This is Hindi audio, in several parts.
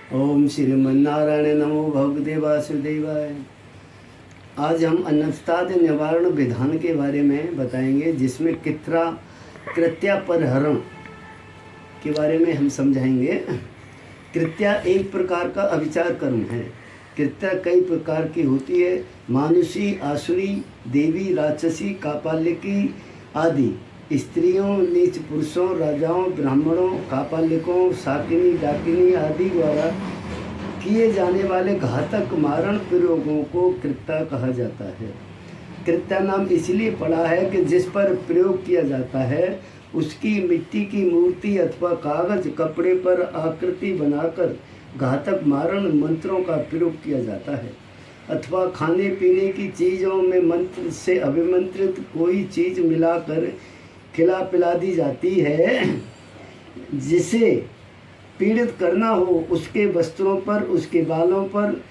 ओम श्रीमन्नारायण नमो भगवते वासुदेवाय। आज हम अनस्ताद निवारण विधान के बारे में बताएंगे, जिसमें कृत्यापरहरण के बारे में हम समझाएंगे। कृत्या एक प्रकार का अविचार कर्म है। कृत्या कई प्रकार की होती है, मानुषी, आसुरी, देवी, राक्षसी, कापालिकी आदि। स्त्रियों, नीच पुरुषों, राजाओं, ब्राह्मणों, कापालिकों, साकिनी, डाकिनी आदि द्वारा किए जाने वाले घातक मारण प्रयोगों को कृत्या कहा जाता है। कृत्या नाम इसलिए पड़ा है कि जिस पर प्रयोग किया जाता है उसकी मिट्टी की मूर्ति अथवा कागज कपड़े पर आकृति बनाकर घातक मारण मंत्रों का प्रयोग किया जाता है, अथवा खाने पीने की चीज़ों में मंत्र से अभिमंत्रित कोई चीज़ मिलाकर खिला पिला दी जाती है। जिसे पीड़ित करना हो उसके वस्त्रों पर, उसके बालों पर,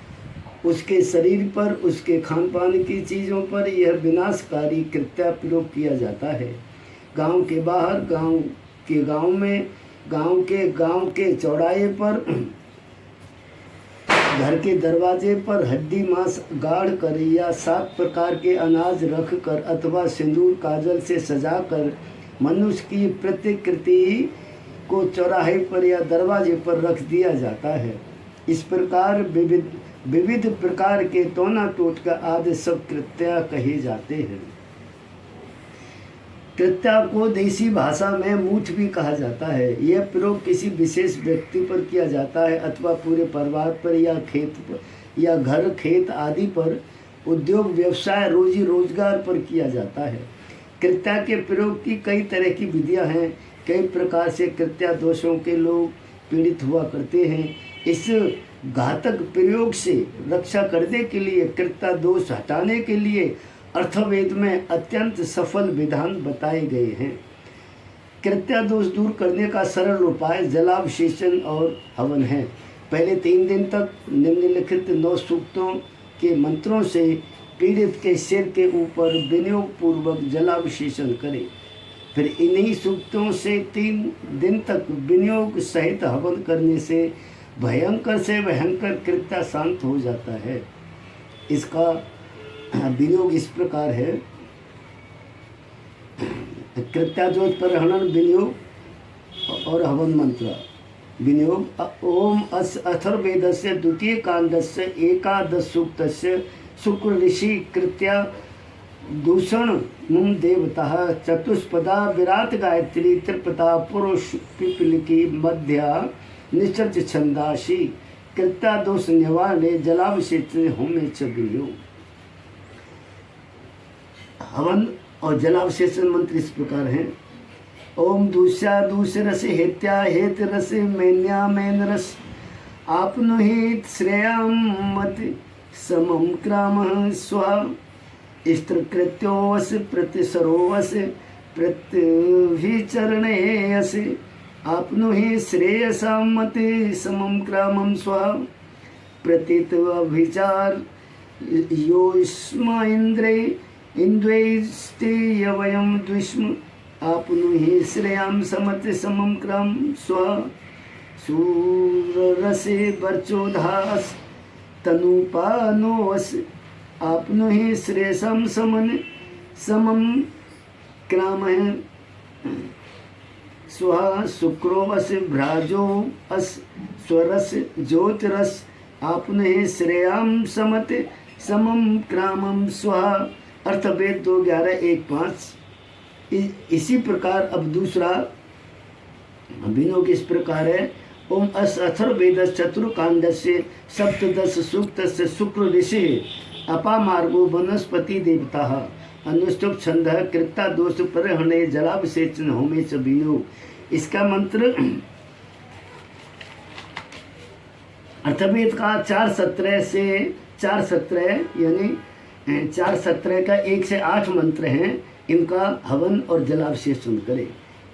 उसके शरीर पर, उसके खान पान की चीज़ों पर यह विनाशकारी कृत्या प्रयोग किया जाता है। गांव के बाहर, गांव में, गांव के चौराहे पर, घर के दरवाजे पर हड्डी मांस गाड़ कर या 7 प्रकार के अनाज रख कर अथवा सिंदूर काजल से सजाकर मनुष्य की प्रतिकृति को चौराहे पर या दरवाजे पर रख दिया जाता है। इस प्रकार विविध प्रकार के टोना टोटका आदि सब कृत्या कहे जाते हैं। कृत्या को देसी भाषा में मूठ भी कहा जाता है। यह प्रयोग किसी विशेष व्यक्ति पर किया जाता है अथवा पूरे परिवार पर या खेत पर या घर खेत आदि पर, उद्योग व्यवसाय रोजी रोजगार पर किया जाता है। कृत्या के प्रयोग की कई तरह की विधियां हैं। कई प्रकार से कृत्या दोषों के लोग पीड़ित हुआ करते हैं। इस घातक प्रयोग से रक्षा करने के लिए, कृत्या दोष हटाने के लिए अर्थवेद में अत्यंत सफल विधान बताए गए हैं। कृत्या दोष दूर करने का सरल उपाय जलाभिषेचन और हवन है। पहले 3 दिन तक निम्नलिखित 9 सूक्तों के मंत्रों से पीड़ित के सिर के ऊपर विनियोग पूर्वक जलाभिषेचन करें। फिर इन्हीं सूक्तों से 3 दिन तक विनियोग सहित हवन करने से भयंकर कृत्या शांत हो जाता है। इसका विनियोग इस प्रकार है। कृत्या दोष परहरण विनियोग और हवन मंत्र। विनियोग ओम अथर्ववेदस्य द्वितीय कांडस्य एकादश सूक्तस्य शुक्र ऋषि कृत्या दूषण देवता चतुष्पदा विराट गायत्री त्रिपदा पुरुष पिपलिकी मध्या निश्चर्च छंदासी कृत्या दोष निवारणे जलाभिषेचन होमे च विनियोग। हवन और जलाभिषेचन मंत्र इस प्रकार हैं। ओम दूष्या दूष रस हेत्या हेत रस मैन्या मैन रस आपनुहित श्रेयम मत समम क्राम स्वा स्त्रकृत्योवस प्रतिसरोवस प्रतिभिचरणे अस आपनुहि श्रेयसाम मत समम क्रामम स्वा प्रतीत अभिचार योस्म इंद्रे इंद्वैस्ते यवयम द्विष्म आपनुहि श्रेयाम समत समम क्रम स्व सूररसे वर्चोधास तनुपानोवस आपनुहि श्रेयसम समन समम क्राम स्व शुक्रोवस भ्राजो अस स्वरस ज्योतिरस आपनुहि श्रेयाम समत समम क्रामम स्व। अर्थवेद 2:11-1-5। इसी प्रकार अब दूसरा विनियोग इस प्रकार है। ओम अथर्ववेद चतुर्कांडस्य सप्तदश सूक्तस्य शुक्र ऋषि अपामार्गो वनस्पति देवता अनुष्टुप छंद कृत्या दोष परहणे जलाभिषेचन होमे च विनियोग। इसका मंत्र अर्थवेद का 4:17 से 4:17 यानी 4:17 का 1 से 8 मंत्र हैं। इनका हवन और जलाभिषेचन करें।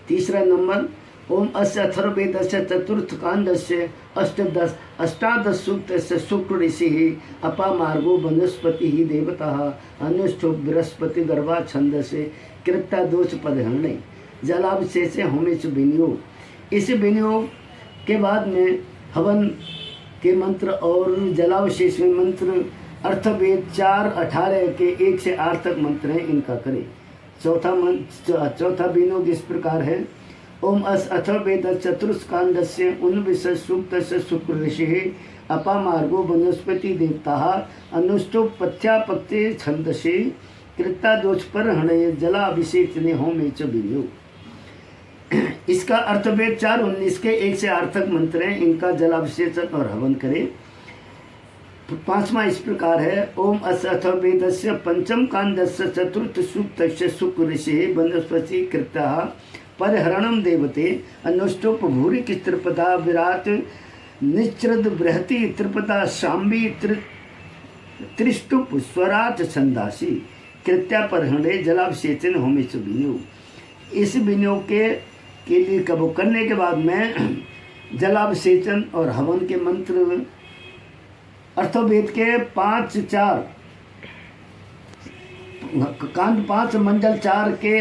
तीसरा नंबर ओम अस्य अथर्ववेदस्य चतुर्थ कांडस्य अष्टादश सूक्तस्य शुक्र ऋषि अपामार्गो वनस्पति देवता अनुष्ठुप बृहस्पति गर्भा छंदस्य कृत्या दोष परहणे जलाभिषेचन होमे च विनियोग। इस विनियोग के बाद में हवन के मंत्र और जलावशेष में मंत्र अर्थभेद 4:18 के 1 से 8 तक मंत्र हैं, इनका करें। चौथा विनोद इस प्रकार है। ओम अस अथर्वेद चतुष्कांडस्य उन्विष सूक्तस्य शुक्र ऋषिः अपामार्गो वनस्पति देवता अनुष्टोपथ्यापत्ये छंदसे कृता दोषपरहणे जलाभिषेचने होमे च विनियोग। इसका अर्थभेद 4:19 के 1 से 8 तक मंत्र हैं, इनका जलाभिषेचन और हवन करें। पांचवा इस प्रकार है। ओम अस अथर्वेदस्य पंचम कांडस्य चतुर्थ सूक्तस्य शुक्र ऋषिः वनस्पति कृता परहरणम देवते अनुष्टोपभूरि त्रिपदा विराट निश्रद बृहति त्रिपदा शाम्बी त्रिष्टुप स्वराट छंदासी कृत्या परहणे जलाभिषेचन होमे च विनियोग। इस विनियोग के लिए कबो करने के बाद में जलाभिषेचन और हवन के मंत्र अर्थवेद के 5-4 कांड 5 मंडल 4 के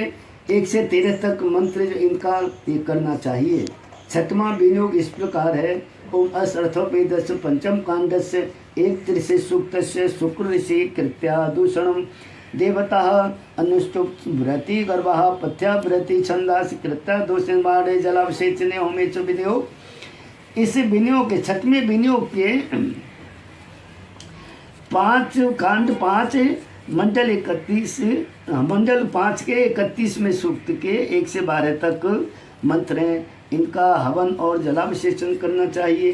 1 से 13 तक मंत्र इनका ये करना चाहिए। छठवां विनियोग इस प्रकार है। ओम अस अर्थवेदस्य पंचम कांडस्य 1 सूक्तस्य शुक्र ऋषि कृत्या दूषणम देवता अनुष्टुप बृहति गर्भः पथ्या बृहति छंदास कृत्या दूषण बाढ़े जलाभिषेचने होमे च विनियोग। इस विनियोग के छठवें विनियोग के 5 कांड 5 मंडल 5 के 31 सूक्त के 1 से 12 तक मंत्र हैं, इनका हवन और जलाभिषेचन करना चाहिए।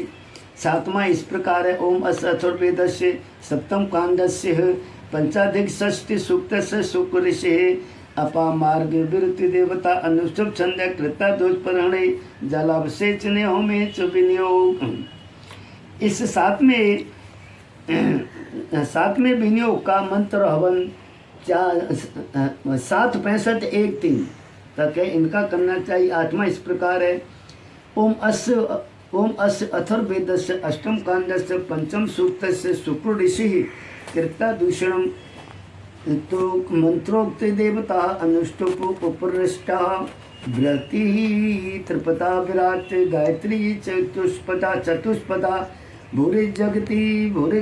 सातवां इस प्रकार है। ओम अस अथर्वेदस्य सप्तम कांडस्य पंचाधिक षष्टि सूक्तस्य शुक्र ऋषिः अपामार्ग विरुति देवता अनुष्टुप छंद कृता दोषपरहणे जलाभिषेचने होमे च विनियोग। इस सातवें विनियोग का मंत्र हवन 7:65-1-3 तक है, इनका करना चाहिए। आठवां इस प्रकार है। ओम अस्य अथर्वेदस्य अष्टम कांडस्य पंचम सूक्तस्य शुक्र ऋषिः कृता दूषणम तो मंत्रोक्त देवता अनुष्टुप उपरिष्टा बृहति त्रिपदा विराट गायत्री चतुष्पदा भूरि जगति भूरि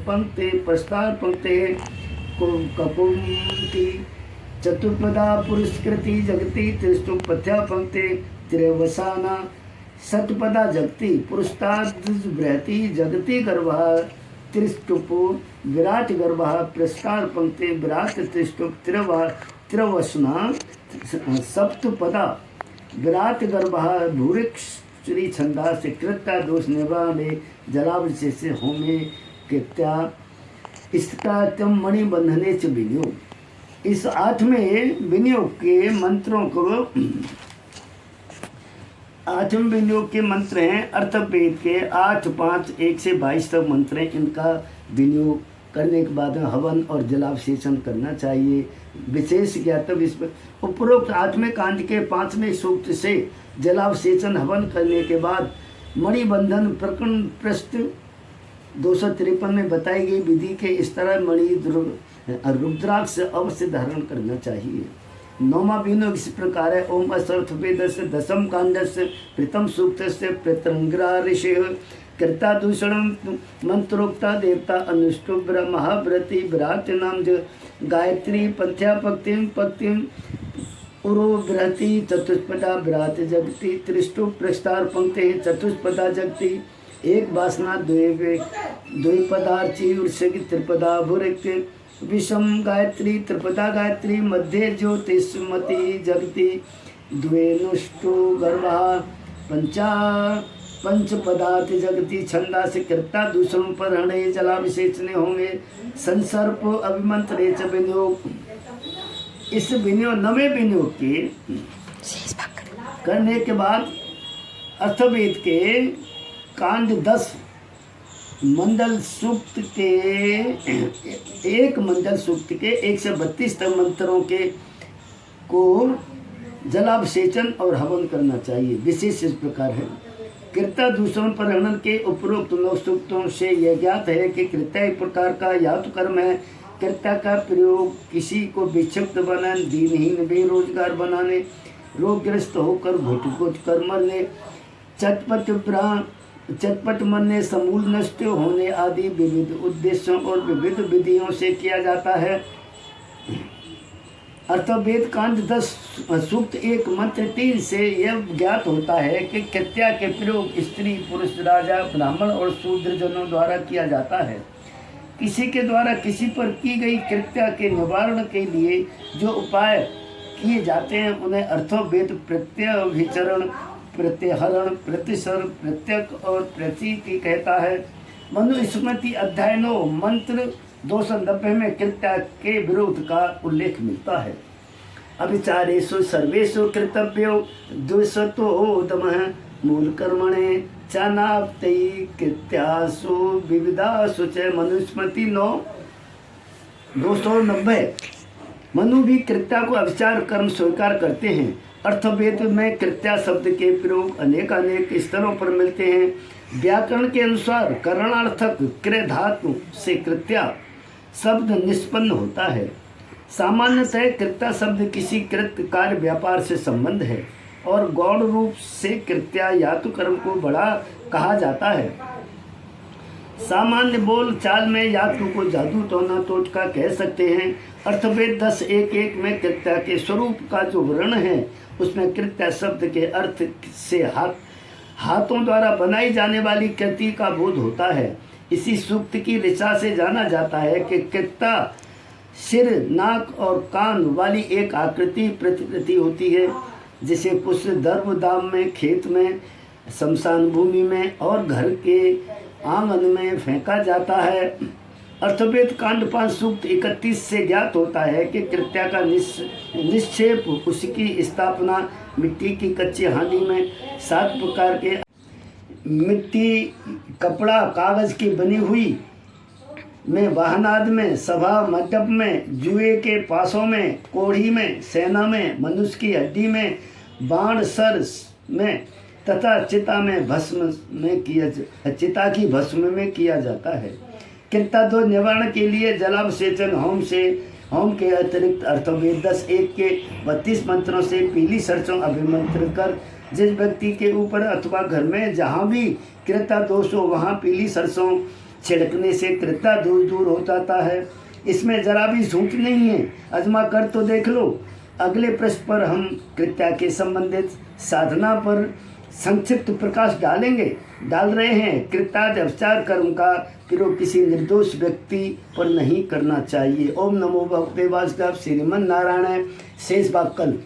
पंक्ति प्रस्तार पंक्ति कपुंती चतुर्पदा पुरस्कृति जगति त्रिष्टुपथ्या पंक्ति त्रिवसाना सतपदा जगति पुरस्ताद बृहति जगति गर्भः त्रिष्टुपो विराट गर्भः प्रस्तार पंक्ति विराट त्रिष्टुप त्रिवसना सप्तपदा विराट गर्भः भूरिक्ष श्री छंदा से कृत्या दोष निवारणे जलाभिषेच से होमे कृत्या इष्टात्यम मणिबंधने च विनियोग। इस 8वें विनियोग के मंत्रों को 8वें विनियोग के मंत्र हैं अर्थवेद के 8, 5, 1 से 22 तक मंत्र हैं, इनका विनियोग करने के बाद हवन और जलाभिषेचन करना चाहिए। विशेष ज्ञातव्य इस पर उपरोक्त 8वें कांड के 5वें सूक्त से जलाभिषेचन हवन करने के बाद मणिबंधन प्रकरण पृष्ठ 253 में बताई गई विधि के इस तरह मणि रुद्राक्ष अवश्य धारण करना चाहिए। 9वां विनियोग इस प्रकार है। ओम अर्थवेदस्य दशम कांडस्य प्रथम सूक्तस्य प्रत्यंग्रा ऋषिः कृता दूषणम मंत्रोक्ता देवता अनुष्टुप महाव्रति विराट नाम गायत्री पंथ्या पक्तिम उरो बृहति चतुष्पदा विराट जगति त्रिष्टु प्रस्तार पंक्ति चतुष्पदा जगति एक वासना द्वे पदार्ची उर्षक त्रिपदा भुरिक विषम गायत्री त्रिपदा गायत्री मध्य ज्योतिषमति जगति द्वे नुष्टो गर्भा पंच पदार्थ जगति छंदा से कृता दूषण परहणे जलाभिषेचने होंगे संसर्प अभिमंत्रे च विनियोग। इस विनियोग 9वें विनियोग के करने के बाद अर्थवेद के कांड 10 मंडल सूक्त के 1 मंडल सूक्त के 1 से 32 तक मंत्रों के को जलाभिषेचन और हवन करना चाहिए। विशेष इस प्रकार है। कृत्या दूषण परहरण के उपरोक्त 9 सूक्तों से यह ज्ञात है कि कृत्या एक प्रकार का यातु कर्म है। कृत्या का प्रयोग किसी को विक्षिप्त बनाने, दीनहीन बेरोजगार बनाने, रोगग्रस्त होकर घुट-घुट कर मरने, चटपट चटपट मरने, समूल नष्ट होने आदि विविध उद्देश्यों और विविध विधियों से किया जाता है। अर्थवेद कांड 10 सूक्त 1 मंत्र 3 से यह ज्ञात होता है कि कृत्या के प्रयोग स्त्री, पुरुष, राजा, ब्राह्मण और शूद्र जनों द्वारा किया जाता है। किसी के द्वारा किसी पर की गई कृत्या के निवारण के लिए जो उपाय किए जाते हैं उन्हें अर्थवेद प्रत्यभिचरण, प्रत्यहरण, प्रतिसर, प्रत्यक और प्रतीति कहता है। मनुस्मृति अध्याय 9 मंत्र 290 में कृत्या के विरोध का उल्लेख मिलता है। अभिचारेषु सर्वेषु कर्तव्यो द्विषतोदमः मूल कर्मणे चानाप्तयि कृत्यासु विविधासु च। मनुस्मृति 9 290। मनु भी कृत्या को अभिचार कर्म स्वीकार करते हैं। अर्थवेद में कृत्या शब्द के प्रयोग अनेक स्थलों पर मिलते हैं। व्याकरण के अनुसार करणार्थक क्रिय धातु से कृत्या शब्द निष्पन्न होता है। सामान्यतः कृत्या शब्द किसी कृत कार्य व्यापार से संबंध है और गौण रूप से कृत्या यातु कर्म को बड़ा कहा जाता है। सामान्य बोल चाल में यातु को जादू, टोना, टोटका कह सकते हैं। अर्थवेद 10:1 में कृत्या के स्वरूप का जो वर्णन है उसमें कृत्या शब्द के अर्थ से हाथों द्वारा बनाई जाने वाली कृति का बोध होता है। इसी सूक्त की ऋचा से जाना जाता है कि कृत्या सिर, नाक और कान वाली एक आकृति प्रतिकृति होती है जिसे पुष्प दर्भ दाम में, खेत में, शमशान भूमि में और घर के आंगन में फेंका जाता है। अर्थवेद कांड 5 सूक्त 31 से ज्ञात होता है कि कृत्या का निक्षेप, उसकी स्थापना मिट्टी की कच्ची हांडी में 7 प्रकार के मिट्टी, कपड़ा, कागज की बनी हुई में, वाहनाद में, सभा मंडप में, जुए के पासों में, कोढ़ी में, सेना में, मनुष्य की हड्डी में, बाण सर में तथा चिता में भस्म में चिता की भस्म में किया जाता है। कृत्या दोष निवारण के लिए जलाभिषेचन होम के अतिरिक्त अर्थवेद 10:1 के 32 मंत्रों से पीली सरसों अभिमंत्रित कर जिस व्यक्ति के ऊपर अथवा घर में जहाँ भी कृत्या दोष हो वहाँ पीली सरसों छिड़कने से कृत्या दोष दूर हो जाता है। इसमें जरा भी झूठ नहीं है, आजमा कर तो देख लो। अगले पृष्ठ पर हम कृत्या के संबंधित साधना पर संक्षिप्त प्रकाश डाल रहे हैं। कृत्यादि अभिचार कर्म का प्रयोग किसी निर्दोष व्यक्ति पर नहीं करना चाहिए। ओम नमो भगवते वासुदेवाय। श्रीमन नारायण। शेष भाग कल।